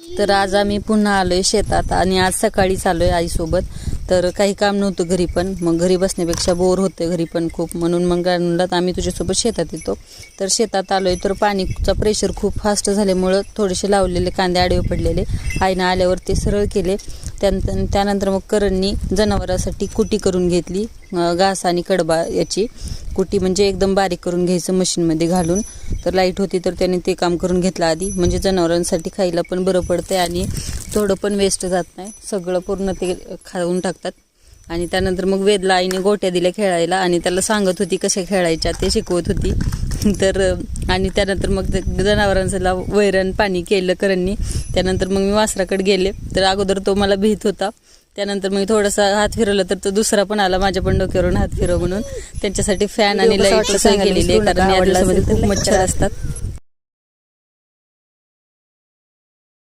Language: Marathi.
तर आज आम्ही पुन्हा आलोय शेतात आणि आज सकाळीच आलोय आईसोबत. तर काही काम नव्हतं घरी पण, मग घरी बसण्यापेक्षा बोर होते घरी पण खूप, म्हणून मग म्हणलं आम्ही तुझ्यासोबत शेतात येतो. तर शेतात आलोय तर पाणीचा प्रेशर खूप फास्ट झाल्यामुळं थोडेसे लावलेले कांदे आडवे पडलेले आईनं आल्यावर ते सरळ केले. त्यानंतर मग करणनी जनावरांसाठी कुटी करून घेतली, घास आणि कडबा याची कुटी, म्हणजे एकदम बारीक करून घ्यायचं मशीनमध्ये घालून. तर लाईट होती तर त्याने ते काम करून घेतलं आधी, म्हणजे जनावरांसाठी खायला पण बरं पडतंय आणि थोडं पण वेस्ट जात नाही, सगळं पूर्ण ते खाऊन टाकतात. आणि त्यानंतर मग वेदला आईने गोट्या दिल्या खेळायला आणि त्याला सांगत होती कशा खेळायच्या ते शिकवत होती. तर आणि त्यानंतर मग जनावरांना वैरण पाणी केलं करणनी. त्यानंतर मग मी वासराकडे गेले, तर अगोदर तो मला भीत होता. त्यानंतर मी थोडासा हात फिरवलं तर तो दुसरा पण आला माझ्या पण डोक्यावरून हात फिरव म्हणून. त्यांच्यासाठी फॅन आणि लाईट सोय केलेली आहे, कारण याच्यामध्ये खूप मच्छर असतात.